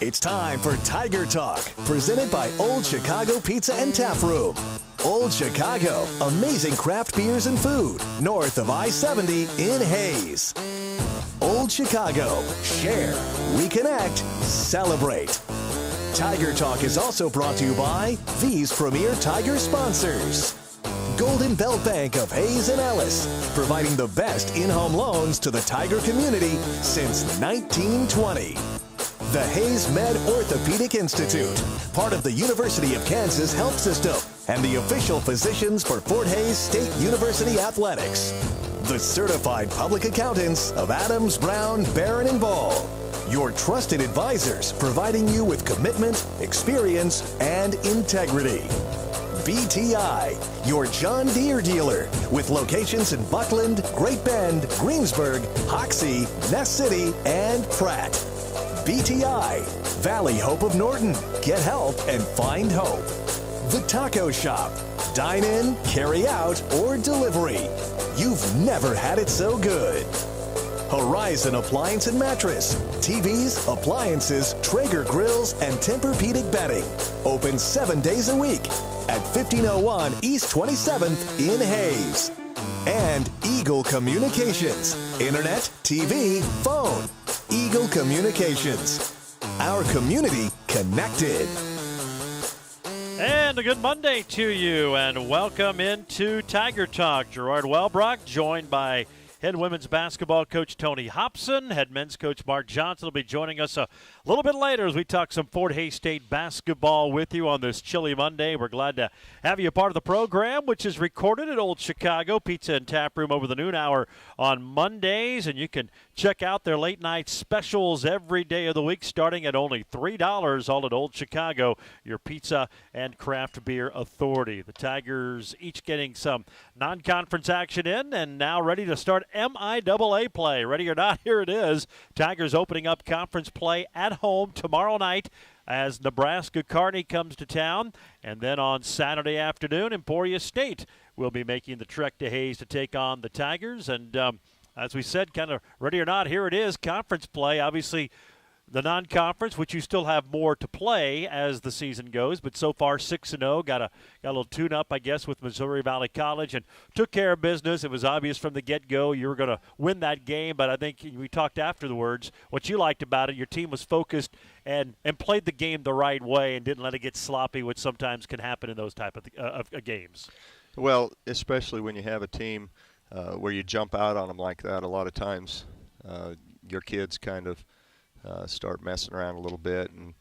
It's time for Tiger Talk, presented by Old Chicago Pizza and Tap Room. Old Chicago, amazing craft beers and food, north of I-70 in Hayes. Old Chicago, share, reconnect, celebrate. Tiger Talk is also brought to you by these premier Tiger sponsors. Golden Belt Bank of Hayes and Ellis, providing the best in-home loans to the Tiger community since 1920. The Hayes Med Orthopedic Institute, part of the University of Kansas Health System, and the official physicians for Fort Hays State University Athletics. The certified public accountants of Adams, Brown, Barron, and Ball. Your trusted advisors, providing you with commitment, experience, and integrity. BTI, your John Deere dealer, with locations in Buckland, Great Bend, Greensburg, Hoxie, Ness City, and Pratt. BTI, Valley Hope of Norton. Get help and find hope. The Taco Shop. Dine in, carry out, or delivery. You've never had it so good. Horizon Appliance and Mattress. TVs, appliances, Traeger grills, and Tempur-Pedic bedding. Open 7 days a week at 1501 East 27th in Hayes. And Eagle Communications. Internet, TV, phone. Eagle Communications. Our community connected. And a good Monday to you, and welcome into Tiger Talk. Gerard Wellbrock, joined by head women's basketball coach Tony Hobson. Head men's coach Mark Johnson will be joining us a little bit later as we talk some Fort Hays State basketball with you on this chilly Monday. We're glad to have you a part of the program, which is recorded at Old Chicago Pizza and Tap Room over the noon hour on Mondays. And you can check out their late night specials every day of the week, starting at only $3, all at Old Chicago, your pizza and craft beer authority. The Tigers each getting some non-conference action in and now ready to start MIAA play. Ready or not, here it is. Tigers opening up conference play at home tomorrow night as Nebraska Kearney comes to town. And then on Saturday afternoon, Emporia State will be making the trek to Hayes to take on the Tigers. And as we said, kind of ready or not, here it is, conference play. Obviously, the non-conference, which you still have more to play as the season goes, but so far 6-0. Got a little tune-up, I guess, with Missouri Valley College and took care of business. It was obvious from the get-go you were going to win that game, but I think we talked afterwards. What you liked about it, your team was focused and played the game the right way and didn't let it get sloppy, which sometimes can happen in those type of games. Well, especially when you have a team where you jump out on them like that, a lot of times your kids kind of start messing around a little bit and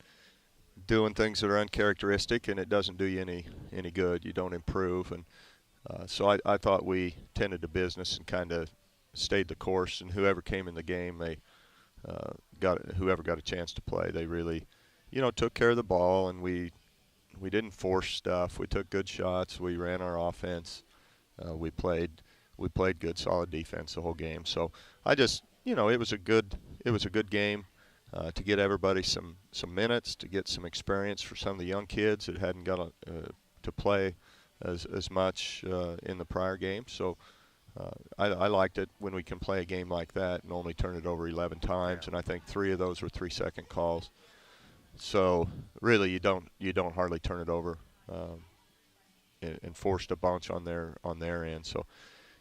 doing things that are uncharacteristic, and it doesn't do you any good. You don't improve. And so I thought we tended to business and kind of stayed the course, and whoever came in the game, they whoever got a chance to play, they really, took care of the ball, and we didn't force stuff. We took good shots. We ran our offense. We played good, solid defense the whole game. So I just, it was a good game. To get everybody some minutes, to get some experience for some of the young kids that hadn't got to play as much in the prior game. So I liked it when we can play a game like that and only turn it over 11 times, and I think 3 of those were 3-second calls. So really, you don't hardly turn it over and forced a bunch on their end. So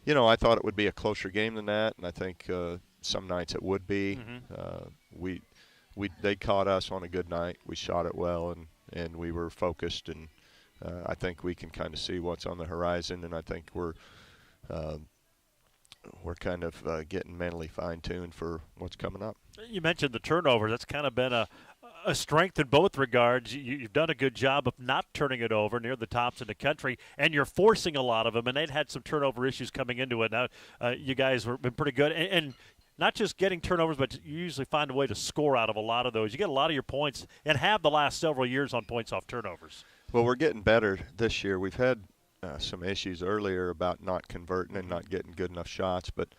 I thought it would be a closer game than that, and I think some nights it would be. Mm-hmm. They caught us on a good night. We shot it well, and we were focused, and I think we can kind of see what's on the horizon, and I think we're kind of getting mentally fine-tuned for what's coming up. You mentioned the turnover. That's kind of been a strength in both regards. You've done a good job of not turning it over, near the tops in the country, and you're forcing a lot of them, and they'd had some turnover issues coming into it. Now you guys have been pretty good, and not just getting turnovers, but you usually find a way to score out of a lot of those. You get a lot of your points and have the last several years on points off turnovers. Well, we're getting better this year. We've had some issues earlier about not converting and not getting good enough shots. But,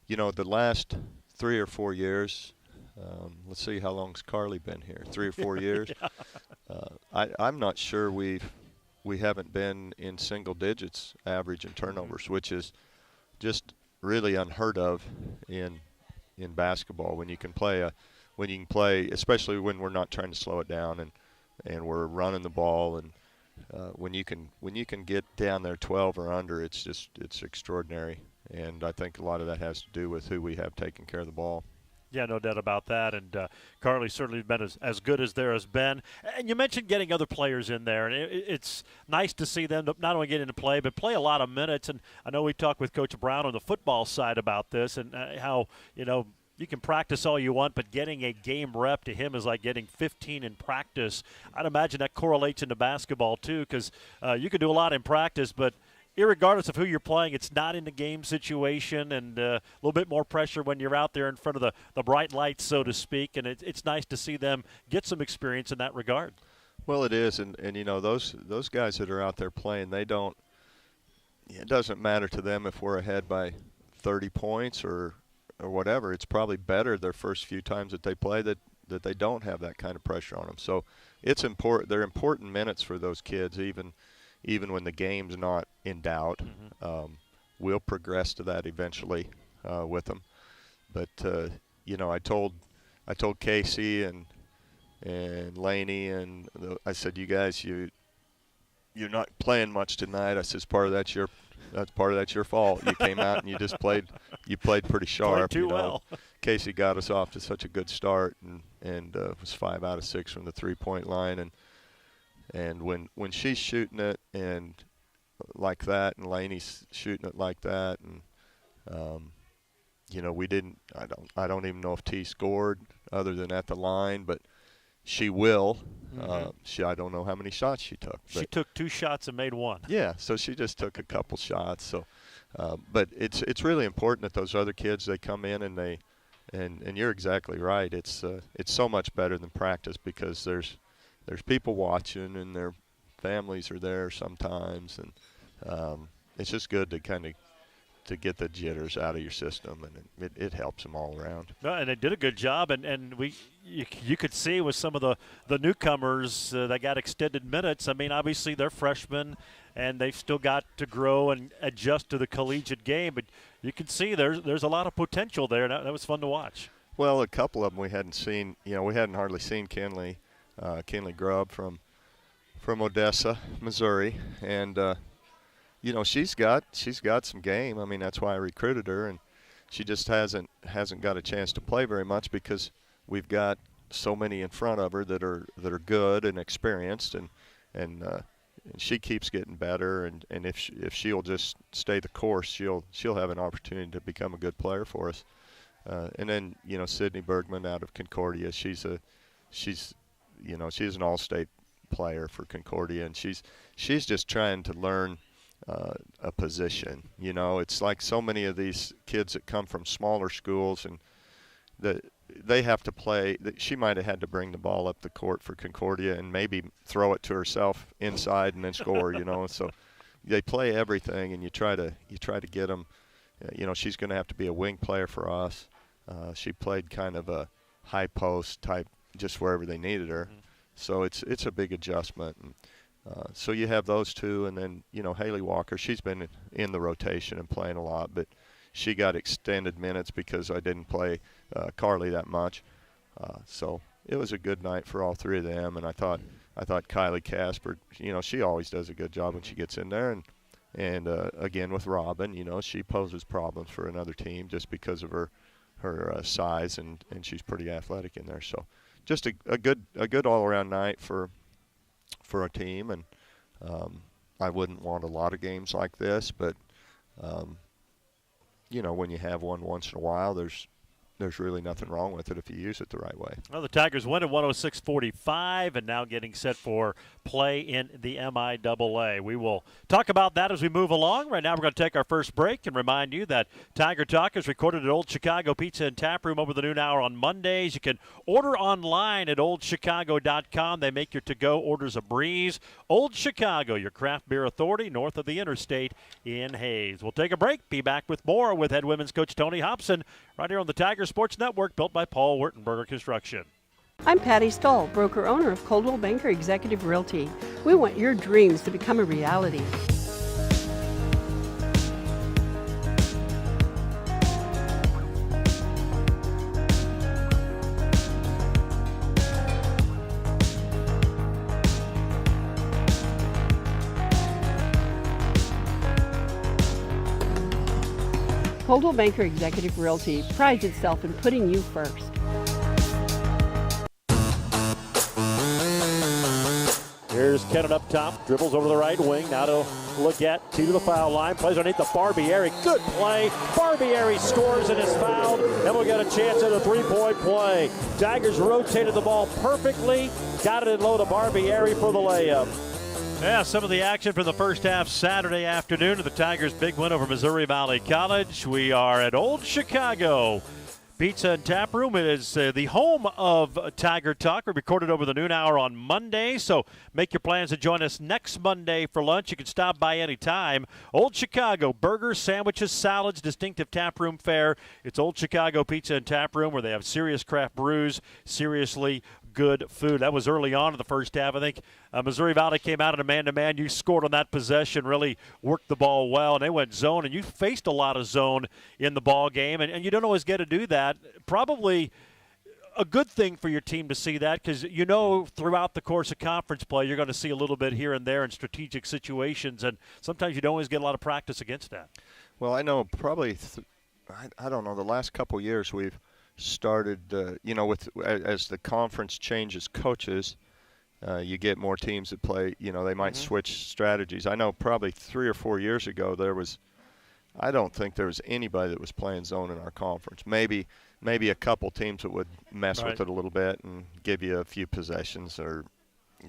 the last 3 or 4 years, let's see, how long's Carly been here? 3 or 4 years? Yeah. I'm not sure we haven't been in single digits average in turnovers, which is just really unheard of in basketball. When you can play when you can play, especially when we're not trying to slow it down and we're running the ball, and when you can get down there 12 or under, it's extraordinary. And I think a lot of that has to do with who we have taking care of the ball. Yeah, no doubt about that. And Carly's certainly been as good as there has been. And you mentioned getting other players in there, and it's nice to see them not only get into play, but play a lot of minutes. And I know we talked with Coach Brown on the football side about this and how, you can practice all you want, but getting a game rep to him is like getting 15 in practice. I'd imagine that correlates into basketball too, because you can do a lot in practice, but irregardless of who you're playing, it's not in the game situation, and a little bit more pressure when you're out there in front of the bright lights, so to speak, and it's nice to see them get some experience in that regard. Well, it is, and those guys that are out there playing, it doesn't matter to them if we're ahead by 30 points or whatever. It's probably better their first few times that they play that they don't have that kind of pressure on them. So it's important. They're important minutes for those kids, even when the game's not in doubt. Mm-hmm. We'll progress to that eventually with them. But I told Casey and Laney, and I said, you guys, you're not playing much tonight. I said, part of that's your fault. You came out and you played pretty sharp. Played too well. Casey got us off to such a good start and was 5 out of 6 from the 3-point line, and when she's shooting it and like that, and Laney's shooting it like that, and we didn't. I don't even know if T scored other than at the line, but she will. Mm-hmm. I don't know how many shots she took. She took 2 shots and made 1. Yeah, so she just took a couple shots. So, but it's really important that those other kids, they come in and and you're exactly right. It's so much better than practice because there's people watching and their families are there sometimes, and it's just good to kind of to get the jitters out of your system, and it helps them all around. No, and they did a good job, and you could see with some of the newcomers that got extended minutes. I mean, obviously they're freshmen, and they've still got to grow and adjust to the collegiate game, but you can see there's a lot of potential there. That was fun to watch. Well, a couple of them we hadn't seen. We hadn't hardly seen Kinley Grubb from Odessa, Missouri, and she's got some game. I mean, that's why I recruited her, and she just hasn't got a chance to play very much because we've got so many in front of her that are good and experienced, and she keeps getting better, and if she'll just stay the course, she'll have an opportunity to become a good player for us. And then Sydney Bergman out of Concordia, she's an all-state player for Concordia, and she's just trying to learn a position. It's like so many of these kids that come from smaller schools, and they have to play. She might have had to bring the ball up the court for Concordia and maybe throw it to herself inside and then score. So they play everything, and you try to get them. She's going to have to be a wing player for us. She played kind of a high post type, just wherever they needed her. Mm-hmm. So it's a big adjustment. And, so you have those two, and then Haley Walker. She's been in the rotation and playing a lot, but she got extended minutes because I didn't play Carly that much. So it was a good night for all three of them, and I thought Kylie Casper. She always does a good job when she gets in there, and again with Robin, she poses problems for another team just because of her size, and she's pretty athletic in there. So just a good all around night for a team, and I wouldn't want a lot of games like this, but when you have one once in a while, there's really nothing wrong with it if you use it the right way. Well, the Tigers win at 106-45 and now getting set for play in the MIAA. We will talk about that as we move along. Right now we're going to take our first break and remind you that Tiger Talk is recorded at Old Chicago Pizza and Tap Room over the noon hour on Mondays. You can order online at oldchicago.com. They make your to-go orders a breeze. Old Chicago, your craft beer authority north of the interstate in Hayes. We'll take a break. Be back with more with head women's coach Tony Hobson right here on the Tigers Sports Network, built by Paul Wurtenberger Construction. I'm Patty Stoll, broker-owner of Coldwell Banker Executive Realty. We want your dreams to become a reality. Coldwell Banker Executive Realty prides itself in putting you first. Here's Kennan up top, dribbles over the right wing. Now to look at T to the foul line. Plays underneath the Barbieri. Good play. Barbieri scores and is fouled, and we'll get a chance at a three-point play. Tigers rotated the ball perfectly. Got it in low to Barbieri for the layup. Yeah, some of the action from the first half Saturday afternoon of the Tigers' big win over Missouri Valley College. We are at Old Chicago Pizza and Tap Room. It is the home of Tiger Talk. We recorded over the noon hour on Monday, so make your plans to join us next Monday for lunch. You can stop by any time. Old Chicago, burgers, sandwiches, salads, distinctive tap room fare. It's Old Chicago Pizza and Tap Room, where they have serious craft brews, seriously good food. That was early on in the first half. I think Missouri Valley came out in a man-to-man. You scored on that possession, really worked the ball well, and they went zone, and you faced a lot of zone in the ball game, and you don't always get to do that. Probably a good thing for your team to see that, because you know throughout the course of conference play you're going to see a little bit here and there in strategic situations, and sometimes you don't always get a lot of practice against that. Well, I know probably I don't know, the last couple years we've started, as the conference changes coaches, you get more teams that play, they might switch strategies. I know probably 3 or 4 years ago I don't think there was anybody that was playing zone in our conference. Maybe a couple teams that would mess with it a little bit and give you a few possessions or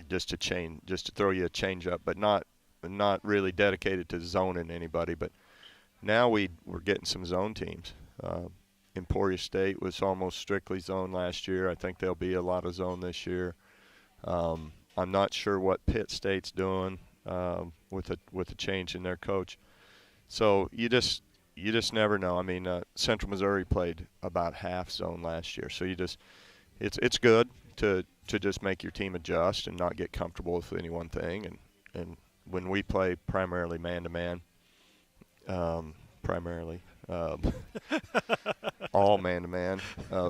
just to throw you a change up, but not really dedicated to zoning anybody. But now we're getting some zone teams. Emporia State was almost strictly zone last year. I think there'll be a lot of zone this year. I'm not sure what Pitt State's doing with a change in their coach. So you just never know. I mean, Central Missouri played about half zone last year. So it's good to just make your team adjust and not get comfortable with any one thing. And when we play primarily man-to-man, all man-to-man.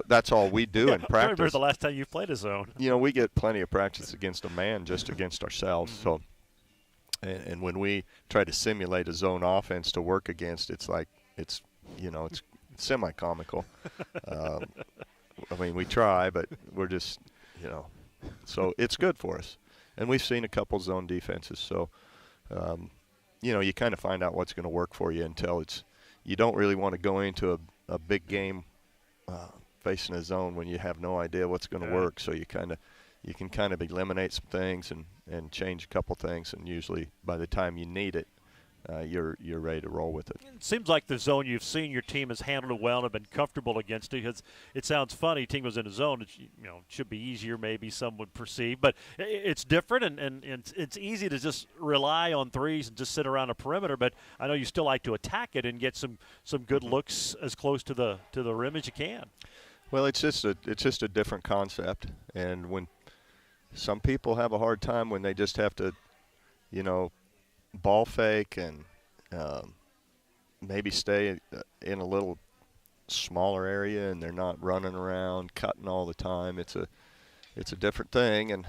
That's all we do in practice. I remember the last time you played a zone. We get plenty of practice against a man, just against ourselves. So, and when we try to simulate a zone offense to work against, it's semi-comical. I mean, we try, but we're just, so it's good for us. And we've seen a couple zone defenses. So, you kind of find out what's going to work for you until you don't really want to go into a big game facing a zone when you have no idea what's going to work. So you can kind of eliminate some things and change a couple things, and usually by the time you need it, you're ready to roll with it. It seems like the zone you've seen your team has handled it well and have been comfortable against it. It sounds funny, team was in a zone. It should be easier, maybe some would perceive, but it's different, and it's easy to just rely on threes and just sit around a perimeter. But I know you still like to attack it and get some good looks as close to the rim as you can. Well, it's just a different concept, and when some people have a hard time when they just have to, ball fake and maybe stay in a little smaller area, and they're not running around cutting all the time. It's a different thing, and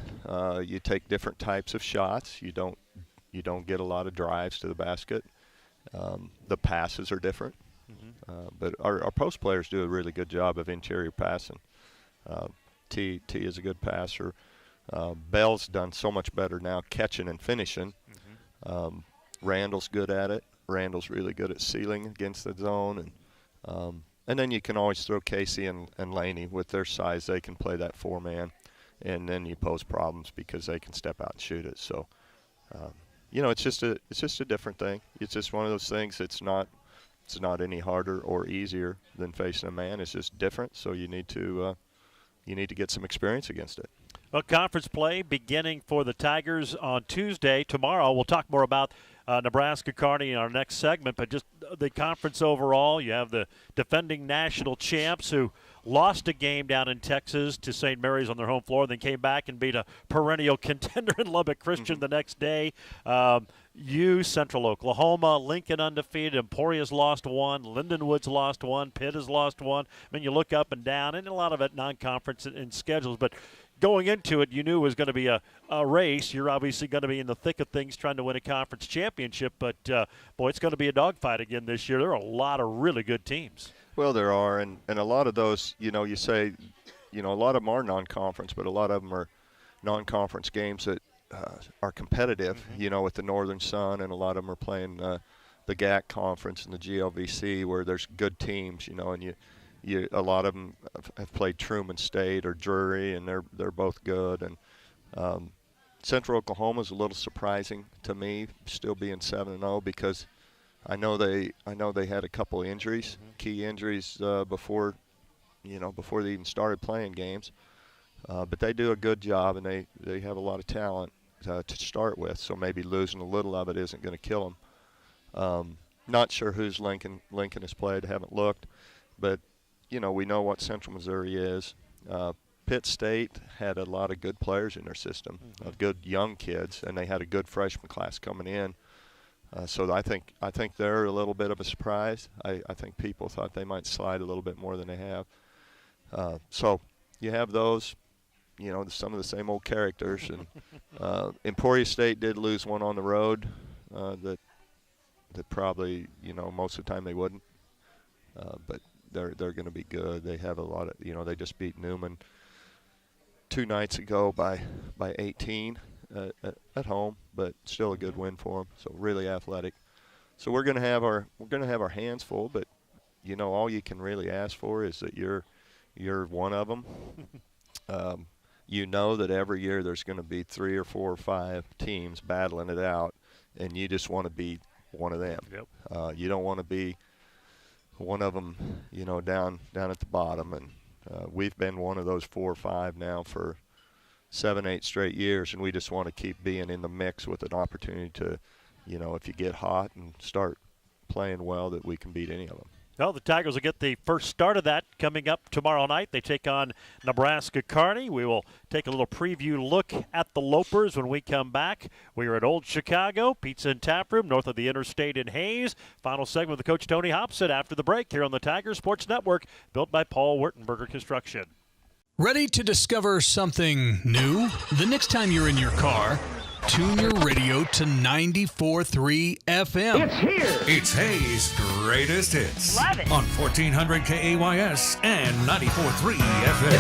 you take different types of shots. You don't get a lot of drives to the basket. The passes are different, but our post players do a really good job of interior passing. T is a good passer. Bell's done so much better now catching and finishing. Randall's good at it. Randall's really good at sealing against the zone, and then you can always throw Casey and Laney with their size. They can play that 4-man, and then you pose problems because they can step out and shoot it. So, it's just a different thing. It's just one of those things. It's not any harder or easier than facing a man. It's just different. So you need to get some experience against it. Well, conference play beginning for the Tigers on Tuesday. Tomorrow we'll talk more about Nebraska-Kearney in our next segment, but just the conference overall. You have the defending national champs who lost a game down in Texas to St. Mary's on their home floor, then came back and beat a perennial contender in Lubbock Christian the next day. Central Oklahoma, Lincoln undefeated, Emporia's lost one, Lindenwood's lost one, Pitt has lost one. I mean, you look up and down, and a lot of it non-conference in schedules, but going into it, you knew it was going to be a race. You're obviously going to be in the thick of things trying to win a conference championship. But, boy, it's going to be a dogfight again this year. There are a lot of really good teams. Well, there are. And a lot of those, you say, a lot of them are non-conference, but a lot of them are non-conference games that are competitive, with the Northern Sun. And a lot of them are playing the GAC conference and the GLVC where there's good teams, and a lot of them have played Truman State or Drury, and they're both good. And Central Oklahoma is a little surprising to me, still being 7-0, because I know they had a couple injuries, key injuries before they even started playing games. But they do a good job, and they have a lot of talent to start with. So maybe losing a little of it isn't going to kill them. Not sure who's Lincoln has played. Haven't looked, but we know what Central Missouri is. Pitt State had a lot of good players in their system, good young kids, and they had a good freshman class coming in. So I think they're a little bit of a surprise. I think people thought they might slide a little bit more than they have. So you have those, some of the same old characters. And Emporia State did lose one on the road that probably, most of the time they wouldn't. But they're going to be good. They have a lot of, they just beat Newman 2 nights ago by 18 at home, but still a good win for them. So really athletic. So we're going to have our hands full, but all you can really ask for is that you're one of them. That every year there's going to be 3 or 4 or 5 teams battling it out, and you just want to be one of them. Yep. You don't want to be one of them, down at the bottom. And we've been one of those 4 or 5 now for 7, 8 straight years, and we just want to keep being in the mix with an opportunity to, if you get hot and start playing well, that we can beat any of them. Well, the Tigers will get the first start of that coming up tomorrow night. They take on Nebraska Kearney. We will take a little preview look at the Lopers when we come back. We are at Old Chicago Pizza and Tap Room, north of the Interstate in Hayes. Final segment with Coach Tony Hobson after the break here on the Tiger Sports Network, built by Paul Wertenberger Construction. Ready to discover something new? The next time you're in your car, tune your radio to 94.3 FM. It's here. It's Hayes' greatest hits. Love it. On 1400 KAYS and 94.3 FM.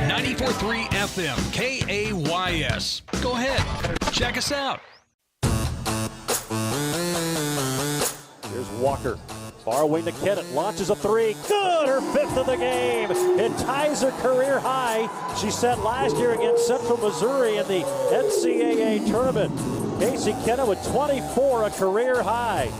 94.3 FM, KAYS. Go ahead, check us out. Here's Walker. Far wing to Kennett. Launches a 3. Good! Her 5th of the game. It ties her career high. She set last year against Central Missouri in the NCAA tournament. Casey Kennett with 24, a career high.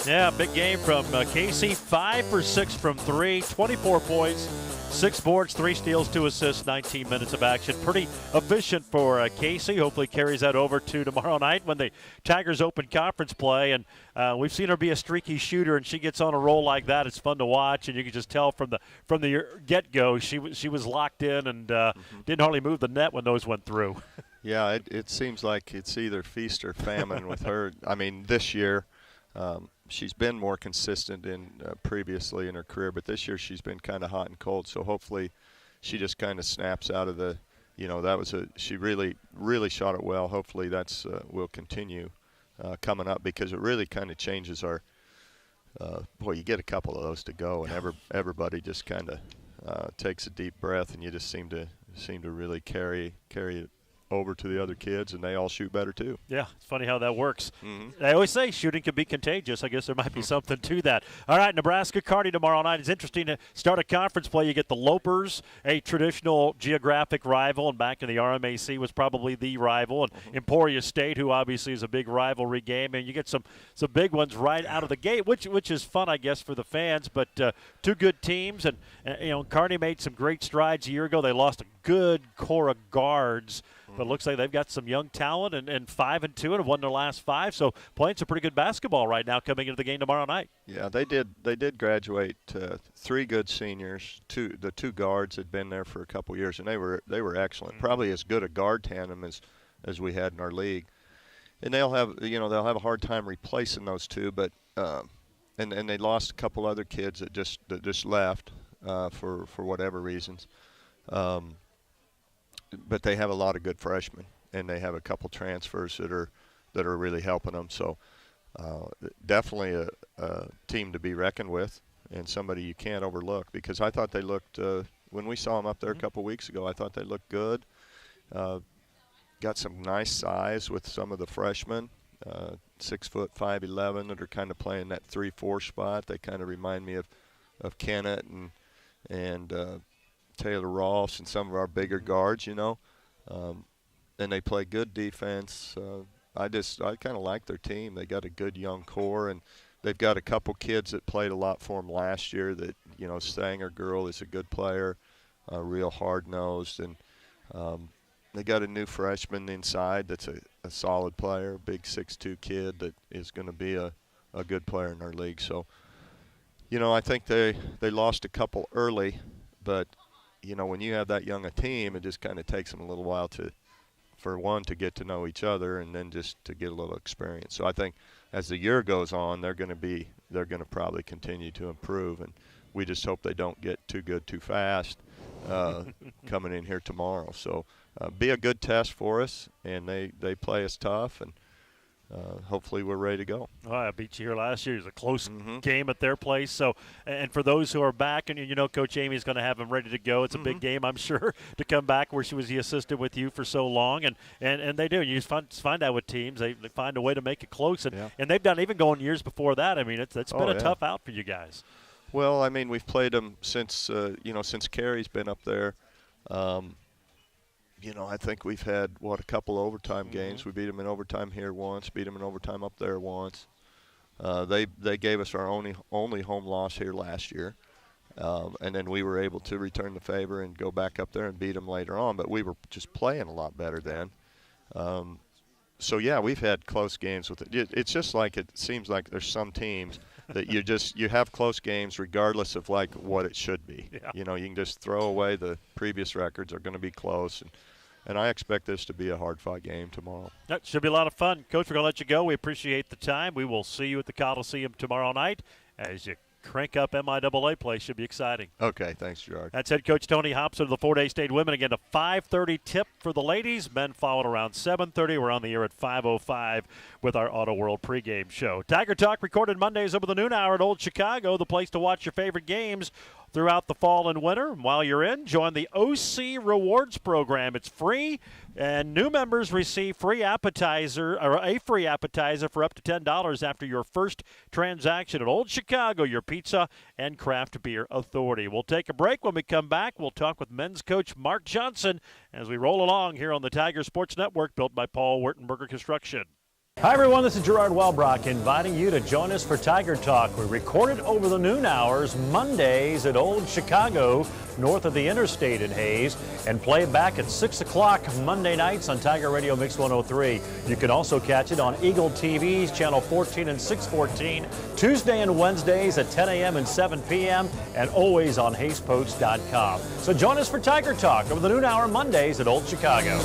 Yeah, big game from Casey. 5 for 6 from 3. 24 points. 6 boards, 3 steals, 2 assists, 19 minutes of action. Pretty efficient for Casey. Hopefully carries that over to tomorrow night when the Tigers open conference play. And we've seen her be a streaky shooter, and she gets on a roll like that. It's fun to watch, and you can just tell from the get-go she was locked in and didn't hardly move the net when those went through. Yeah, it seems like it's either feast or famine with her. I mean, this year she's been more consistent in previously in her career, but this year she's been kind of hot and cold. So hopefully she just kind of snaps out of the, she really shot it well. Hopefully that's will continue coming up, because it really kind of changes our. You get a couple of those to go, and everybody just kind of takes a deep breath, and you just seem to really carry it over to the other kids, and they all shoot better too. Yeah, it's funny how that works. Mm-hmm. I always say shooting can be contagious. I guess there might be something to that. All right, Nebraska Kearney tomorrow night. It's interesting to start a conference play. You get the Lopers, a traditional geographic rival, and back in the RMAC was probably the rival, and Emporia State, who obviously is a big rivalry game, and you get some big ones right out of the gate, which is fun, I guess, for the fans. But 2 good teams, and Kearney made some great strides a year ago. They lost a good core of guards. But it looks like they've got some young talent, and 5-2 and have won their last 5. So playing some pretty good basketball right now coming into the game tomorrow night. Yeah, they did graduate 3 good seniors. The 2 guards had been there for a couple years, and they were excellent. Probably as good a guard tandem as we had in our league. and they'll have a hard time replacing those two, but and they lost a couple other kids that just left for whatever reasons. But they have a lot of good freshmen, and they have a couple transfers that are really helping them. So definitely a team to be reckoned with, and somebody you can't overlook, because I thought they looked when we saw them up there a couple weeks ago, I thought they looked good. Got some nice size with some of the freshmen, 6 foot 5'11", that are kind of playing that 3-4 spot. They kind of remind me of Kennett and Taylor Ross and some of our bigger guards, and they play good defense. I kind of like their team. They got a good young core, and they've got a couple kids that played a lot for them last year. That Sanger girl is a good player, real hard nosed, and they got a new freshman inside that's a solid player, big 6'2" kid that is going to be a good player in our league. So, I think they lost a couple early, but when you have that young a team, it just kind of takes them a little while to get to know each other, and then just to get a little experience. So I think as the year goes on, they're going to probably continue to improve, and we just hope they don't get too good too fast coming in here tomorrow. So be a good test for us, and they play us tough, and hopefully we're ready to go. Oh, I beat you here last year. It was a close game at their place. So, and for those who are back, and Coach Amy's going to have them ready to go. It's a big game, I'm sure, to come back where she was the assistant with you for so long. And they do. You find out with teams, they find a way to make it close. And they've done, even going years before that, I mean, it's been a tough out for you guys. Well, I mean, we've played them since Carrie's been up there. I think we've had, a couple overtime games. We beat them in overtime here once, beat them in overtime up there once. They gave us our only home loss here last year. And then we were able to return the favor and go back up there and beat them later on. But we were just playing a lot better then. So, yeah, we've had close games with it. It's just like it seems like there's some teams that you have close games regardless of, what it should be. Yeah. You can just throw away the previous records. Are going to be close. And I expect this to be a hard-fought game tomorrow. That should be a lot of fun. Coach, we're going to let you go. We appreciate the time. We will see you at the Coliseum tomorrow night as you crank up MIAA play. Should be exciting. Okay, thanks, Gerard. That's head coach Tony Hobson of the Fort Hays State women. Again, a 5:30 tip for the ladies. Men followed around 7:30. We're on the air at 5:05 with our Auto World pregame show. Tiger Talk recorded Mondays over the noon hour at Old Chicago, the place to watch your favorite games throughout the fall and winter. And while you're in, join the OC Rewards program. It's free, and new members receive a free appetizer for up to $10 after your first transaction at Old Chicago, your pizza and craft beer authority. We'll take a break. When we come back, we'll talk with men's coach Mark Johnson as we roll along here on the Tiger Sports Network, built by Paul Wertenberger Construction. Hi, everyone. This is Gerard Welbrock inviting you to join us for Tiger Talk. We record it over the noon hours, Mondays at Old Chicago, north of the interstate in Hays, and play back at 6 o'clock Monday nights on Tiger Radio Mix 103. You can also catch it on Eagle TV's Channel 14 and 614, Tuesday and Wednesdays at 10 a.m. and 7 p.m., and always on HaysPost.com. So join us for Tiger Talk over the noon hour, Mondays at Old Chicago.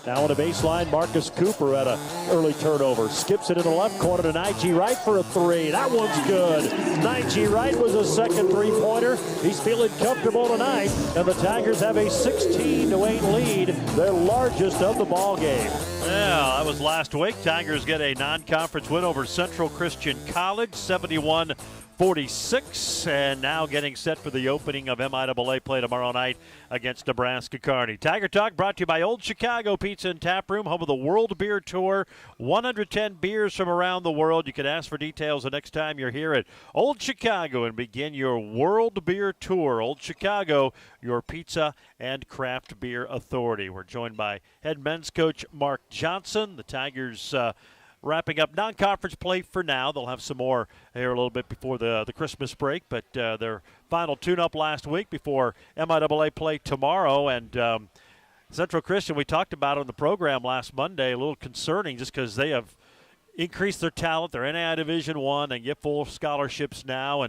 Now on the baseline, Marcus Cooper at an early turnover. Skips it in the left corner to Nige Wright for a three. That one's good. Nige Wright was a second three-pointer. He's feeling comfortable tonight, and the Tigers have a 16-8 lead, their largest of the ball game. Yeah, that was last week. Tigers get a non-conference win over Central Christian College, 71-46, and now getting set for the opening of MIAA play tomorrow night against Nebraska Kearney. Tiger Talk brought to you by Old Chicago Pizza and Tap Room, home of the World Beer Tour. 110 beers from around the world. You can ask for details the next time you're here at Old Chicago and begin your World Beer Tour. Old Chicago, your pizza and craft beer authority. We're joined by head men's coach Mark Johnson. The Tigers wrapping up non-conference play for now. They'll have some more here a little bit before the Christmas break, but their final tune-up last week before MIAA play tomorrow. And Central Christian, we talked about on the program last Monday, a little concerning just because they have increased their talent. They're NAIA Division I and get full scholarships now.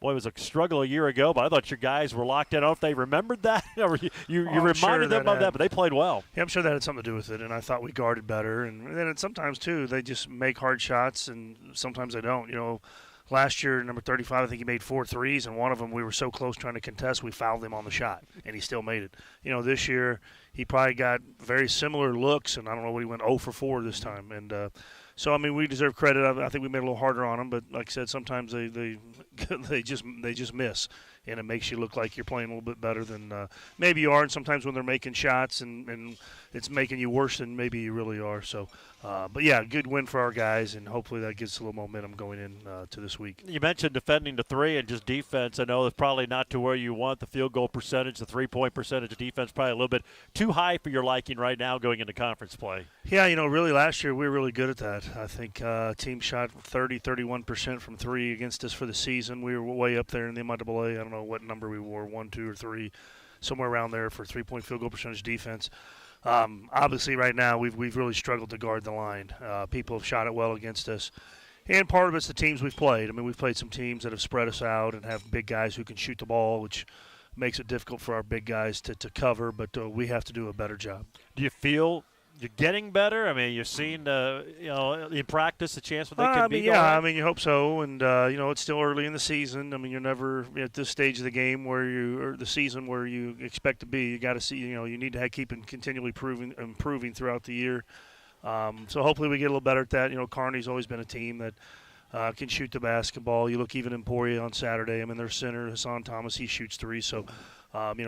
Boy, it was a struggle a year ago, but I thought your guys were locked in. I don't know if they remembered that or you reminded them of that, but they played well. Yeah, I'm sure that had something to do with it, and I thought we guarded better. And then sometimes, too, they just make hard shots, and sometimes they don't. You know, last year, number 35, I think he made 4 threes, and one of them we were so close trying to contest, we fouled him on the shot, and he still made it. You know, this year he probably got very similar looks, and I don't know what he went 0 for 4 this time. And so, I mean, we deserve credit. I think we made it a little harder on them, but like I said, sometimes they just miss, and it makes you look like you're playing a little bit better than maybe you are. And sometimes when they're making shots and it's making you worse than maybe you really are. So, but yeah, good win for our guys, and hopefully that gives a little momentum going in to this week. You mentioned defending the 3 and just defense. I know it's probably not to where you want the field goal percentage, the 3-point percentage of defense, probably a little bit too high for your liking right now going into conference play. Yeah, you know, really last year we were really good at that. I think team shot 31% from 3 against us for the season. We were way up there in the MIAA. I don't know what number we wore, 1, 2, or 3, somewhere around there for 3-point field goal percentage defense. Obviously, right now we've really struggled to guard the line. People have shot it well against us, and part of it's the teams we've played. I mean, we've played some teams that have spread us out and have big guys who can shoot the ball, which makes it difficult for our big guys to cover. But we have to do a better job. Do you feel you're getting better? I mean, you're seeing, in practice a chance where they can be. Yeah, I mean, you hope so. And it's still early in the season. I mean, you're never at this stage of the game or the season where you expect to be. You got to see, you need to keep continually improving throughout the year. So hopefully we get a little better at that. You know, Kearney's always been a team that can shoot the basketball. You look even Emporia on Saturday. I mean, their center, Hassan Thomas, he shoots 3. So,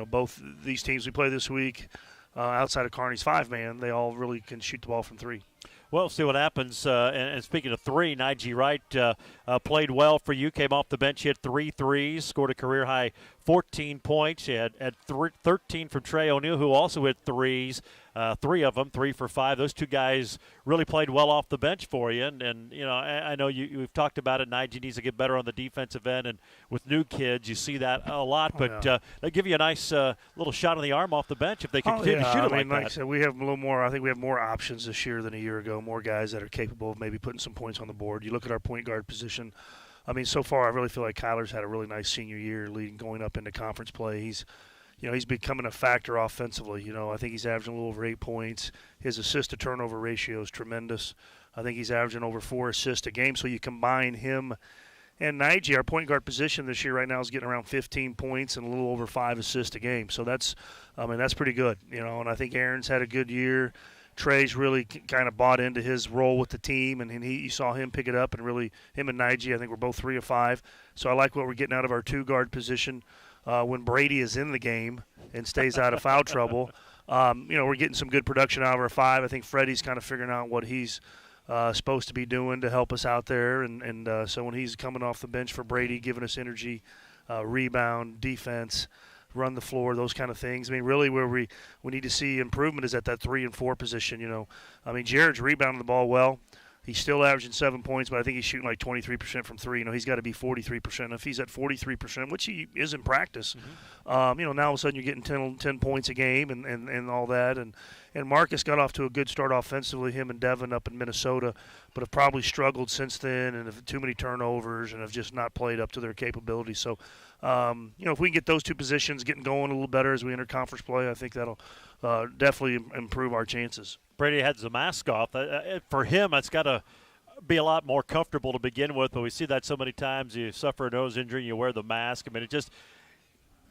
both these teams we play this week, outside of Kearney's 5-man, they all really can shoot the ball from 3. Well, see what happens. And speaking of 3, Nige Wright played well for you. Came off the bench, hit 3 threes, scored a career-high 14 points. He had 13 from Trey O'Neill, who also hit 3s. 3 of them, 3 for 5. Those 2 guys really played well off the bench for you. And I know we've talked about it. Nige needs to get better on the defensive end. And with new kids, you see that a lot. But they give you a nice little shot in the arm off the bench if they can continue to shoot it like that. Like I said, we have a little more. I think we have more options this year than a year ago. More guys that are capable of maybe putting some points on the board. You look at our point guard position. I mean, so far I really feel like Kyler's had a really nice senior year going up into conference play. He's becoming a factor offensively. I think he's averaging a little over 8 points. His assist-to-turnover ratio is tremendous. I think he's averaging over 4 assists a game. So you combine him and Nige, our point guard position this year right now is getting around 15 points and a little over 5 assists a game. So that's pretty good. And I think Aaron's had a good year. Trey's really kind of bought into his role with the team, and you saw him pick it up. And really, him and Nige, I think we're both 3 of 5. So I like what we're getting out of our 2-guard position. When Brady is in the game and stays out of foul trouble, we're getting some good production out of our 5. I think Freddie's kind of figuring out what he's supposed to be doing to help us out there. And so when he's coming off the bench for Brady, giving us energy, rebound, defense, run the floor, those kind of things. I mean, really where we need to see improvement is at that 3 and 4 position. I mean, Jared's rebounding the ball well. He's still averaging 7 points, but I think he's shooting like 23% from 3. He's got to be 43%. If he's at 43%, which he is in practice, now all of a sudden you're getting 10 points a game and all that. And Marcus got off to a good start offensively, him and Devin up in Minnesota, but have probably struggled since then and have too many turnovers and have just not played up to their capabilities. So, if we can get those 2 positions getting going a little better as we enter conference play, I think that'll definitely improve our chances. Brady had the mask off. For him, it's got to be a lot more comfortable to begin with, but we see that so many times. You suffer a nose injury, you wear the mask. I mean, it just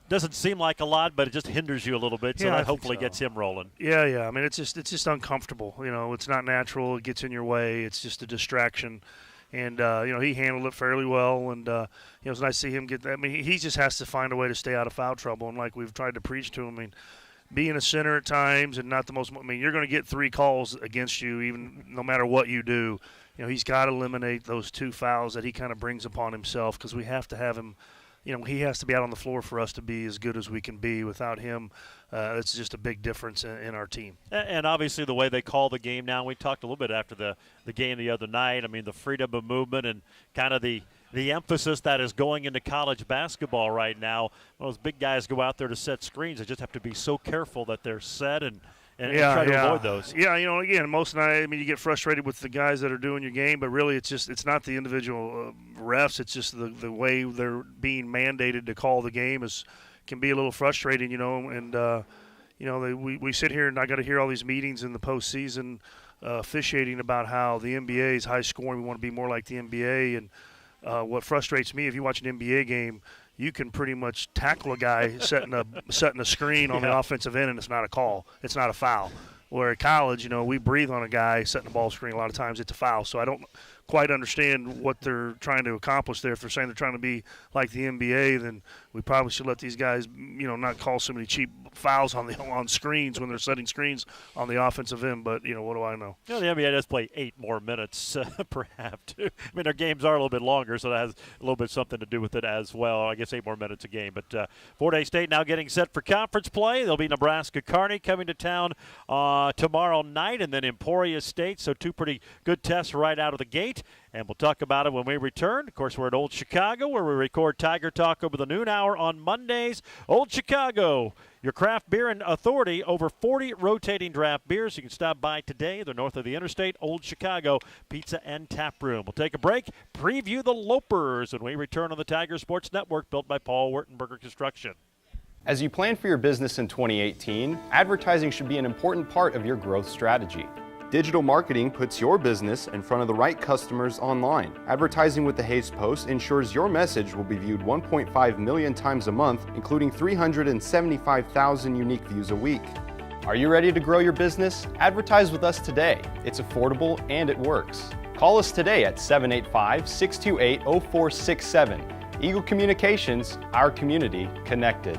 doesn't seem like a lot, but it just hinders you a little bit, so that hopefully gets him rolling. Yeah. I mean, it's just uncomfortable. It's not natural. It gets in your way. It's just a distraction. And, he handled it fairly well. And, it was nice to see him get that. I mean, he just has to find a way to stay out of foul trouble. And like we've tried to preach to him, I mean, being a center at times and not the most – I mean, you're going to get 3 calls against you even no matter what you do. He's got to eliminate those 2 fouls that he kind of brings upon himself because we have to have him – he has to be out on the floor for us to be as good as we can be. Without him, it's just a big difference in our team. And obviously the way they call the game now, we talked a little bit after the game the other night. I mean, the freedom of movement and kind of the emphasis that is going into college basketball right now. When those big guys go out there to set screens, they just have to be so careful that they're set and and try to avoid those. Yeah, again, most nights, you get frustrated with the guys that are doing your game, but really it's not the individual refs. It's just the way they're being mandated to call the game can be a little frustrating, and we sit here and I got to hear all these meetings in the postseason officiating about how the NBA is high scoring. We want to be more like the NBA, and what frustrates me, if you watch an NBA game, you can pretty much tackle a guy setting a screen on the offensive end, and it's not a call. It's not a foul. Where at college, we breathe on a guy setting a ball screen. A lot of times it's a foul. So I don't quite understand what they're trying to accomplish there. If they're saying they're trying to be like the NBA, then we probably should let these guys, not call so many cheap fouls on screens when they're setting screens on the offensive end. But, what do I know? The NBA does play 8 more minutes per half, too. Their games are a little bit longer, so that has a little bit something to do with it as well. I guess 8 more minutes a game. But Fort Hays State now getting set for conference play. There'll be Nebraska Kearney coming to town tomorrow night, and then Emporia State. So 2 pretty good tests right out of the gate. And we'll talk about it when we return. Of course, we're at Old Chicago, where we record Tiger Talk over the noon hour on Mondays. Old Chicago, your craft beer and authority, over 40 rotating draft beers. You can stop by today. They're north of the interstate. Old Chicago Pizza and Tap Room. We'll take a break, preview the Lopers, when we return on the Tiger Sports Network, built by Paul Wertenberger Construction. As you plan for your business in 2018, advertising should be an important part of your growth strategy. Digital marketing puts your business in front of the right customers online. Advertising with the Hays Post ensures your message will be viewed 1.5 million times a month, including 375,000 unique views a week. Are you ready to grow your business? Advertise with us today. It's affordable and it works. Call us today at 785-628-0467. Eagle Communications, our community connected.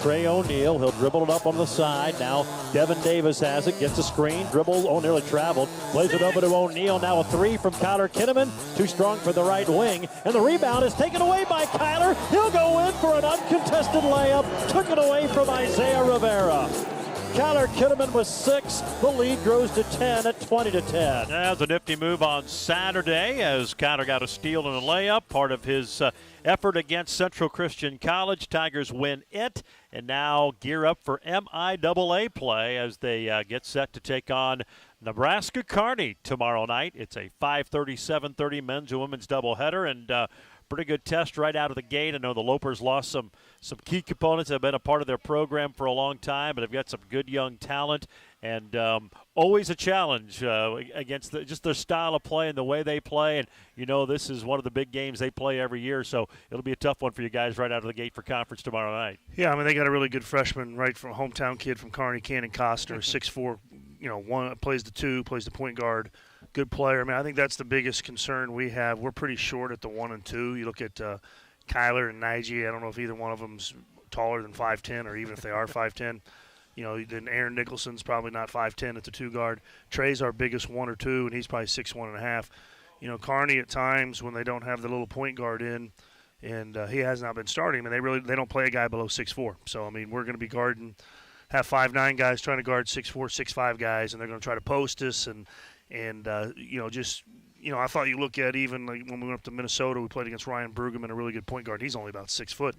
Trey O'Neal, he'll dribble it up on the side. Now Devin Davis has it, gets a screen, dribbles, nearly traveled, plays it over to O'Neal. Now a 3 from Kyler Kinnaman, too strong for the right wing, and the rebound is taken away by Kyler. He'll go in for an uncontested layup, took it away from Isaiah Rivera. Kyler Kinnaman with 6. The lead grows to 10 at 20-10. That was a nifty move on Saturday as Kyler got a steal and a layup, part of his effort against Central Christian College. Tigers win it and now gear up for MIAA play as they get set to take on Nebraska Kearney tomorrow night. It's a 5:30, 7:30 men's and women's doubleheader, and pretty good test right out of the gate. I know the Lopers lost some key components that have been a part of their program for a long time, but they've got some good young talent, and always a challenge against just their style of play and the way they play. And, this is one of the big games they play every year, so it'll be a tough one for you guys right out of the gate for conference tomorrow night. Yeah, they got a really good freshman right from hometown kid from Kearney, Cannon Coster, 6'4", one plays the 2, plays the point guard. Good player. I think that's the biggest concern we have. We're pretty short at the 1 and 2. You look at Kyler and Nige. I don't know if either one of them's taller than 5'10", or even if they are 5'10". Then Aaron Nicholson's probably not 5'10" at the 2 guard. Trey's our biggest 1 or 2, and he's probably 6'1.5". Kearney at times when they don't have the little point guard in, and he has not been starting. They don't play a guy below 6'4". So we're going to be guarding, have 5'9" guys trying to guard 6'4", 6'5" guys, and they're going to try to post us and I thought you look at even like when we went up to Minnesota, we played against Ryan Brueggemann, a really good point guard. He's only about 6 foot.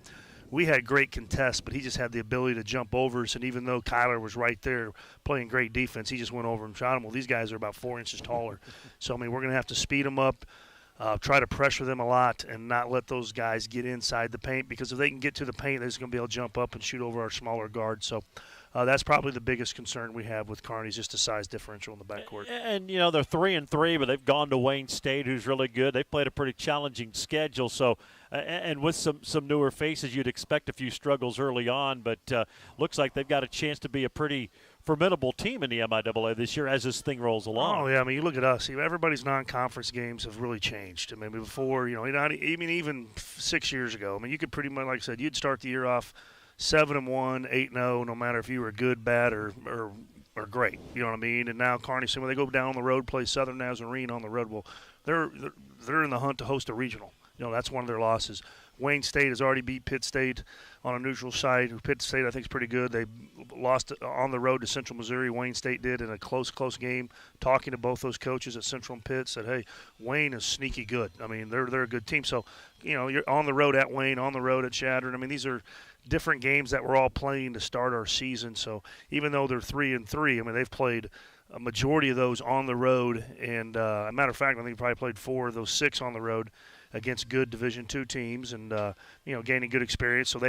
We had great contests, but he just had the ability to jump over us. And even though Kyler was right there playing great defense, he just went over and shot him. Well, these guys are about 4 inches taller. So, we're going to have to speed them up, try to pressure them a lot, and not let those guys get inside the paint, because if they can get to the paint, they're just going to be able to jump up and shoot over our smaller guards. So, that's probably the biggest concern we have with Kearney, is just a size differential in the backcourt. And, they're 3-3, but they've gone to Wayne State, who's really good. They've played a pretty challenging schedule. So, and with some newer faces, you'd expect a few struggles early on. But looks like they've got a chance to be a pretty formidable team in the MIAA this year as this thing rolls along. Oh, yeah. You look at us. everybody's non-conference games have really changed. Before, even 6 years ago, you could pretty much, like I said, you'd start the year off 7-1, 8-0, no matter if you were good, bad, or great. You know what I mean? And now Kearney, when they go down on the road, play Southern Nazarene on the road, well, they're in the hunt to host a regional. That's one of their losses. Wayne State has already beat Pitt State on a neutral site. Pitt State, I think, is pretty good. They lost on the road to Central Missouri. Wayne State did in a close game. Talking to both those coaches at Central and Pitt, said, hey, Wayne is sneaky good. I mean, they're a good team. So, you're on the road at Wayne, on the road at Chadron. I mean, these are different games that we're all playing to start our season. So even though they're 3-3, I mean, they've played a majority of those on the road. And a matter of fact, I think they probably played 4 of those 6 on the road against good Division II teams and, gaining good experience. So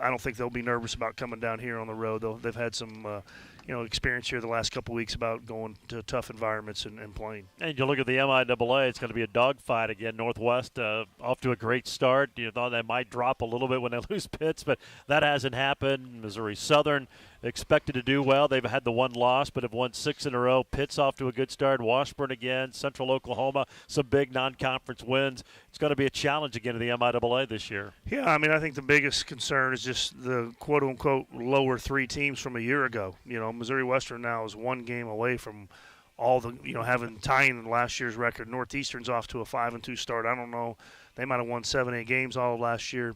I don't think they'll be nervous about coming down here on the road. They've had some, experience here the last couple of weeks about going to tough environments and playing. And you look at the MIAA, it's going to be a dogfight again. Northwest off to a great start. You thought they might drop a little bit when they lose Pitts, but that hasn't happened. Missouri Southern expected to do well. They've had the one loss, but have won 6 in a row. Pitt's off to a good start. Washburn again. Central Oklahoma, some big non-conference wins. It's going to be a challenge again in the MIAA this year. Yeah, I mean, I think the biggest concern is just the quote-unquote lower 3 teams from a year ago. Missouri Western now is 1 game away from all the, tying last year's record. Northeastern's off to a 5-2 start. I don't know. They might have won 7-8 games all of last year.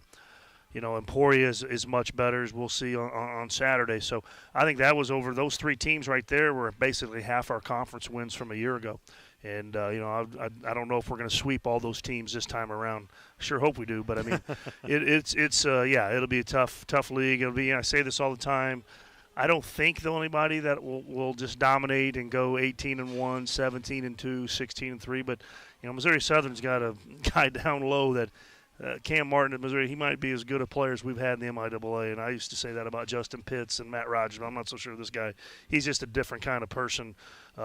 Emporia is much better, as we'll see on Saturday. So I think that was over those 3 teams right there were basically half our conference wins from a year ago. And, I don't know if we're going to sweep all those teams this time around. Sure hope we do. But, I mean, it'll be a tough league. I say this all the time. I don't think there'll anybody that will just dominate and go 18-1, 17-2, 16-3. But, Missouri Southern's got a guy down low that Cam Martin at Missouri, he might be as good a player as we've had in the MIAA, and I used to say that about Justin Pitts and Matt Rogers, but I'm not so sure of this guy. He's just a different kind of person,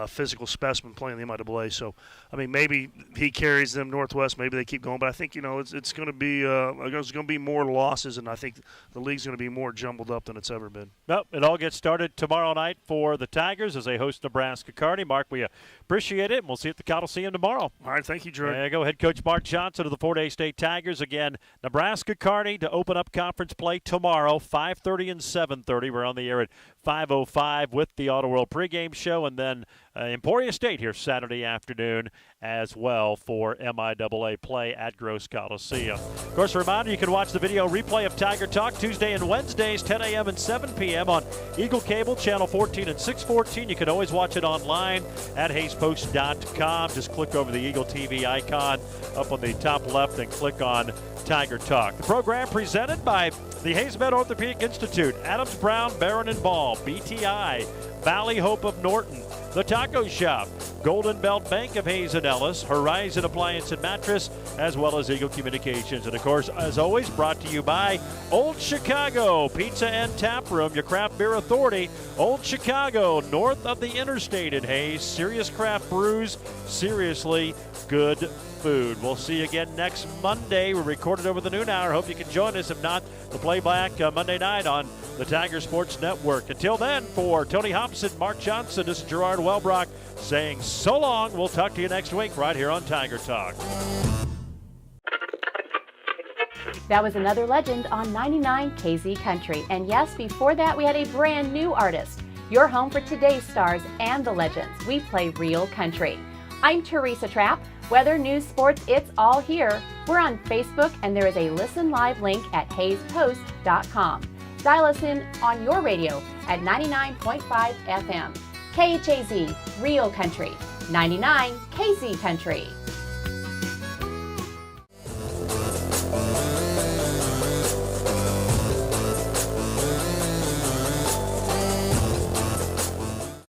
physical specimen playing in the MIAA. So, I mean, maybe he carries them Northwest. Maybe they keep going, but I think it's going to be more losses, and I think the league's going to be more jumbled up than it's ever been. Well, it all gets started tomorrow night for the Tigers as they host Nebraska Kearney. Mark, we appreciate it, and we'll see you at the Coliseum tomorrow. All right, thank you, Drew. There you go, head coach Mark Johnson of the Fort Hays State Tigers. Again, Nebraska Kearney to open up conference play tomorrow, 5:30 and 7:30. We're on the air at 5:05 with the Auto World pregame show, and then Emporia State here Saturday afternoon as well for MIAA play at Gross Coliseum. Of course, a reminder, you can watch the video replay of Tiger Talk Tuesday and Wednesdays, 10 a.m. and 7 p.m. on Eagle Cable, Channel 14 and 614. You can always watch it online at HaysPost.com. Just click over the Eagle TV icon up on the top left and click on Tiger Talk. The program presented by the Hayes Med Orthopedic Institute, Adams Brown, Barron and Ball, BTI, Valley Hope of Norton, The Taco Shop, Golden Belt Bank of Hayes and Ellis, Horizon Appliance and Mattress, as well as Eagle Communications. And, of course, as always, brought to you by Old Chicago Pizza and Tap Room, your craft beer authority. Old Chicago, north of the interstate in Hayes. Serious craft brews, seriously good food. We'll see you again next Monday. We recorded over the noon hour. Hope you can join us. If not, the playback Monday night on the Tiger Sports Network. Until then, for Tony Hobson, Mark Johnson, this is Gerard Wellbrock saying so long. We'll talk to you next week right here on Tiger Talk. That was another legend on 99 KZ Country. And yes, before that, we had a brand new artist. Your home for today's stars and the legends. We play real country. I'm Teresa Trapp. Weather, news, sports, it's all here. We're on Facebook, and there is a Listen Live link at HaysPost.com. Dial us in on your radio at 99.5 FM. KHAZ, Real Country. 99 KZ Country.